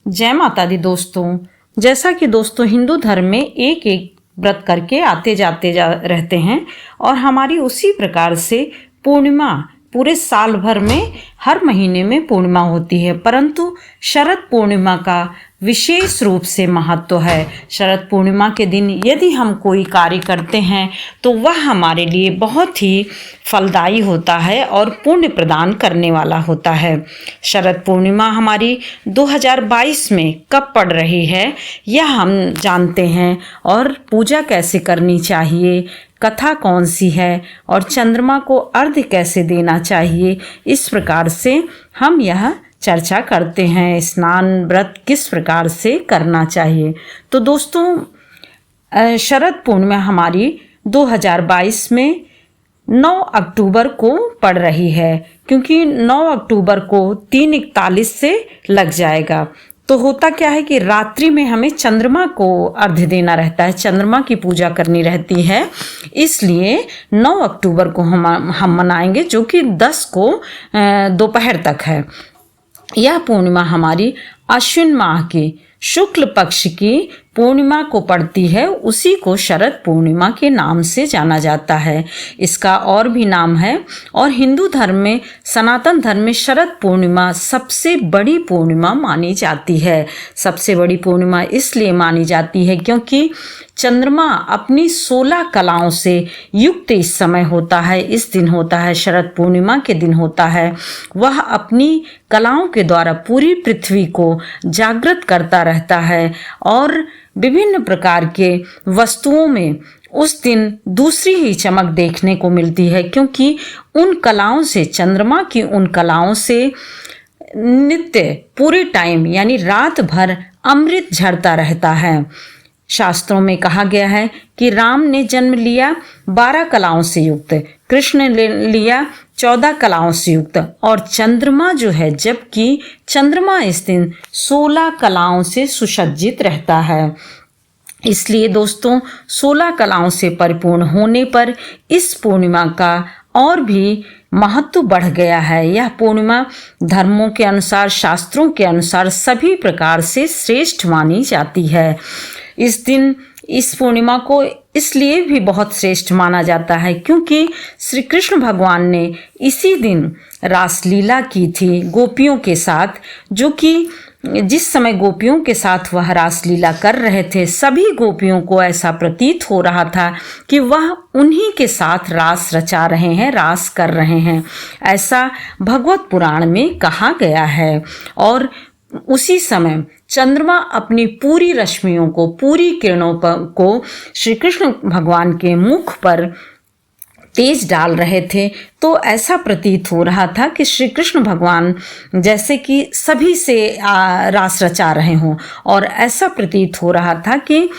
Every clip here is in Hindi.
जय माता दी दोस्तों। जैसा कि दोस्तों हिंदू धर्म में एक एक व्रत करके आते जाते रहते हैं और हमारी उसी प्रकार से पूर्णिमा पूरे साल भर में हर महीने में पूर्णिमा होती है, परंतु शरद पूर्णिमा का विशेष रूप से महत्व है। शरद पूर्णिमा के दिन यदि हम कोई कार्य करते हैं तो वह हमारे लिए बहुत ही फलदायी होता है और पुण्य प्रदान करने वाला होता है। शरद पूर्णिमा हमारी 2022 में कब पड़ रही है यह हम जानते हैं, और पूजा कैसे करनी चाहिए, कथा कौन सी है और चंद्रमा को अर्घ्य कैसे देना चाहिए, इस प्रकार से हम यह चर्चा करते हैं। स्नान व्रत किस प्रकार से करना चाहिए। तो दोस्तों शरद पूर्णिमा हमारी 2022 में 9 अक्टूबर को पड़ रही है, क्योंकि 9 अक्टूबर को 3:41 से लग जाएगा। तो होता क्या है कि रात्रि में हमें चंद्रमा को अर्घ्य देना रहता है, चंद्रमा की पूजा करनी रहती है, इसलिए 9 अक्टूबर को हम मनाएंगे, जो कि 10 को दोपहर तक है। यह पूर्णिमा हमारी अश्विन माह की शुक्ल पक्ष की पूर्णिमा को पड़ती है, उसी को शरद पूर्णिमा के नाम से जाना जाता है। इसका और भी नाम है, और हिंदू धर्म में, सनातन धर्म में शरद पूर्णिमा सबसे बड़ी पूर्णिमा मानी जाती है। सबसे बड़ी पूर्णिमा इसलिए मानी जाती है क्योंकि चंद्रमा अपनी 16 कलाओं से युक्त इस समय होता है, इस दिन होता है, शरद पूर्णिमा के दिन होता है। वह अपनी कलाओं के द्वारा पूरी पृथ्वी को जागृत करता रहता है और विभिन्न प्रकार के वस्तुओं में उस दिन दूसरी ही चमक देखने को मिलती है, क्योंकि उन कलाओं से, चंद्रमा की उन कलाओं से नित्य पूरे टाइम यानी रात भर अमृत झरता रहता है। शास्त्रों में कहा गया है कि राम ने जन्म लिया 12 कलाओं से युक्त, कृष्ण ने लिया 14 कलाओं से युक्त, और चंद्रमा जो है, जबकि चंद्रमा इस दिन 16 कलाओं से सुसज्जित रहता है। इसलिए दोस्तों 16 कलाओं से परिपूर्ण होने पर इस पूर्णिमा का और भी महत्व बढ़ गया है। यह पूर्णिमा धर्मों के अनुसार, शास्त्रों के अनुसार सभी प्रकार से श्रेष्ठ मानी जाती है। इस दिन, इस पूर्णिमा को इसलिए भी बहुत श्रेष्ठ माना जाता है क्योंकि श्री कृष्ण भगवान ने इसी दिन रासलीला की थी गोपियों के साथ, जो कि जिस समय गोपियों के साथ वह रासलीला कर रहे थे, सभी गोपियों को ऐसा प्रतीत हो रहा था कि वह उन्हीं के साथ रास रचा रहे हैं, रास कर रहे हैं। ऐसा भगवत पुराण में कहा गया है। और उसी समय चंद्रमा अपनी पूरी रश्मियों को, पूरी किरणों को श्री कृष्ण भगवान के मुख पर तेज डाल रहे थे। तो ऐसा प्रतीत हो रहा था कि श्री कृष्ण भगवान जैसे कि सभी से रास रचा रहे हों, और ऐसा प्रतीत हो रहा था कि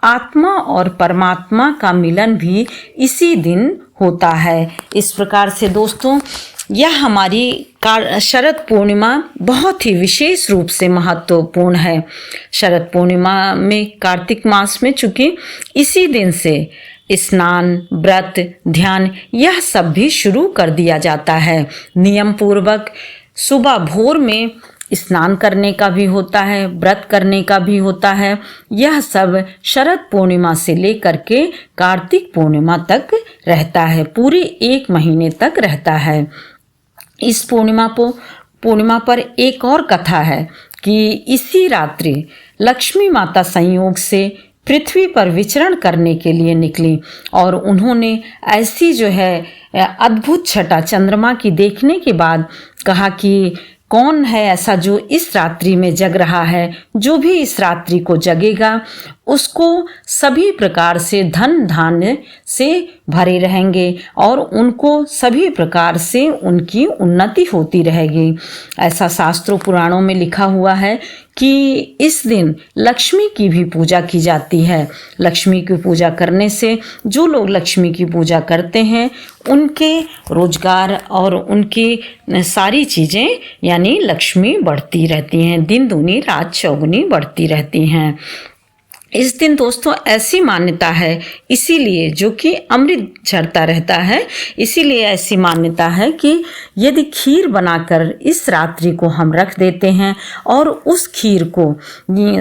आत्मा और परमात्मा का मिलन भी इसी दिन होता है। इस प्रकार से दोस्तों यह हमारी शरद पूर्णिमा बहुत ही विशेष रूप से महत्वपूर्ण है। शरद पूर्णिमा में कार्तिक मास में, चूंकि इसी दिन से स्नान, व्रत, ध्यान यह सब भी शुरू कर दिया जाता है। नियम पूर्वक सुबह भोर में स्नान करने का भी होता है, व्रत करने का भी होता है। यह सब शरद पूर्णिमा से लेकर के कार्तिक पूर्णिमा तक रहता है, पूरे 1 महीने तक रहता है। इस पूर्णिमा पर एक और कथा है कि इसी रात्रि लक्ष्मी माता संयोग से पृथ्वी पर विचरण करने के लिए निकली, और उन्होंने ऐसी जो है अद्भुत छटा चंद्रमा की देखने के बाद कहा कि कौन है ऐसा जो इस रात्रि में जग रहा है। जो भी इस रात्रि को जगेगा उसको सभी प्रकार से धन धान्य से भरे रहेंगे और उनको सभी प्रकार से उनकी उन्नति होती रहेगी। ऐसा शास्त्रों पुराणों में लिखा हुआ है कि इस दिन लक्ष्मी की भी पूजा की जाती है। लक्ष्मी की पूजा करने से, जो लोग लक्ष्मी की पूजा करते हैं, उनके रोजगार और उनकी सारी चीज़ें यानी लक्ष्मी बढ़ती रहती हैं, दिन दूनी रात चौगुनी बढ़ती रहती हैं। इस दिन दोस्तों ऐसी मान्यता है, इसीलिए जो कि अमृत झरता रहता है, इसीलिए ऐसी मान्यता है कि यदि खीर बनाकर इस रात्रि को हम रख देते हैं और उस खीर को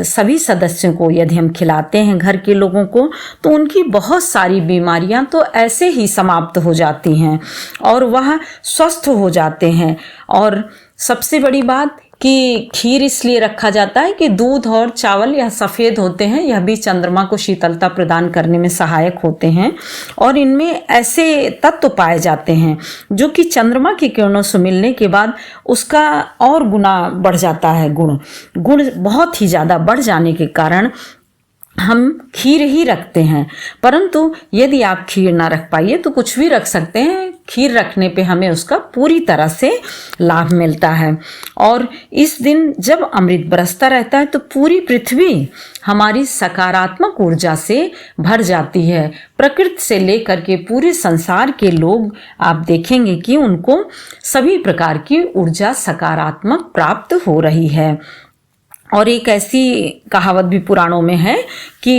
सभी सदस्यों को यदि हम खिलाते हैं, घर के लोगों को, तो उनकी बहुत सारी बीमारियां तो ऐसे ही समाप्त हो जाती हैं और वह स्वस्थ हो जाते हैं। और सबसे बड़ी बात कि खीर इसलिए रखा जाता है कि दूध और चावल यह सफ़ेद होते हैं, यह भी चंद्रमा को शीतलता प्रदान करने में सहायक होते हैं और इनमें ऐसे तत्व पाए जाते हैं जो कि चंद्रमा की किरणों से मिलने के बाद उसका और गुना बढ़ जाता है। गुण बहुत ही ज़्यादा बढ़ जाने के कारण हम खीर ही रखते हैं। परंतु यदि आप खीर ना रख पाइए तो कुछ भी रख सकते हैं। खीर रखने पे हमें उसका पूरी तरह से लाभ मिलता है। और इस दिन जब अमृत बरसता रहता है तो पूरी पृथ्वी हमारी सकारात्मक ऊर्जा से भर जाती है। प्रकृति से लेकर के पूरे संसार के लोग आप देखेंगे कि उनको सभी प्रकार की ऊर्जा सकारात्मक प्राप्त हो रही है। और एक ऐसी कहावत भी पुराणों में है कि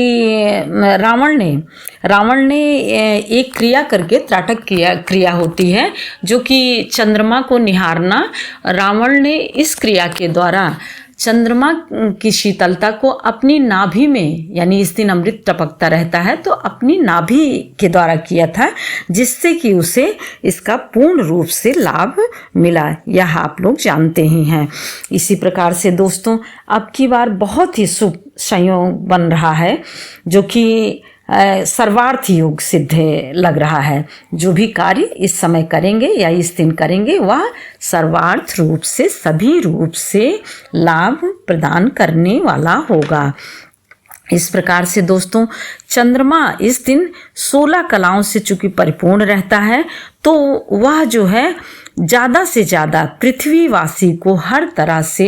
रावण ने एक क्रिया करके, त्राटक क्रिया होती है जो कि चंद्रमा को निहारना। रावण ने इस क्रिया के द्वारा चंद्रमा की शीतलता को अपनी नाभि में, यानी इस दिन अमृत टपकता रहता है तो अपनी नाभि के द्वारा किया था, जिससे कि उसे इसका पूर्ण रूप से लाभ मिला। यह आप लोग जानते ही हैं। इसी प्रकार से दोस्तों अब की बार बहुत ही शुभ संयोग बन रहा है जो कि सर्वार्थ योग सिद्ध लग रहा है। जो भी कार्य इस समय करेंगे या इस दिन करेंगे वह सर्वार्थ रूप से, सभी रूप से लाभ प्रदान करने वाला होगा। इस प्रकार से दोस्तों चंद्रमा इस दिन 16 कलाओं से चूंकि परिपूर्ण रहता है तो वह जो है ज़्यादा से ज़्यादा पृथ्वीवासी को हर तरह से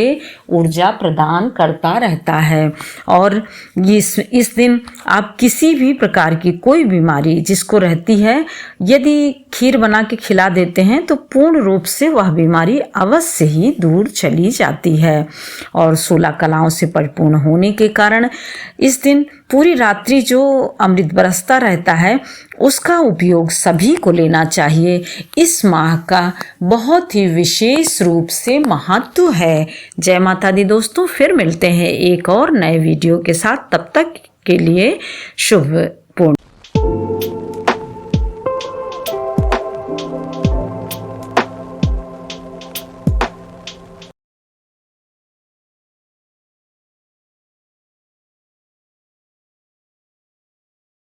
ऊर्जा प्रदान करता रहता है। और इस दिन आप किसी भी प्रकार की कोई बीमारी जिसको रहती है, यदि खीर बना के खिला देते हैं तो पूर्ण रूप से वह बीमारी अवश्य ही दूर चली जाती है। और 16 कलाओं से परिपूर्ण होने के कारण इस दिन पूरी रात्रि जो अमृत बरसता रहता है उसका उपयोग सभी को लेना चाहिए। इस माह का बहुत ही विशेष रूप से महत्व है। जय माता दी दोस्तों, फिर मिलते हैं एक और नए वीडियो के साथ। तब तक के लिए शुभ पूर्ण।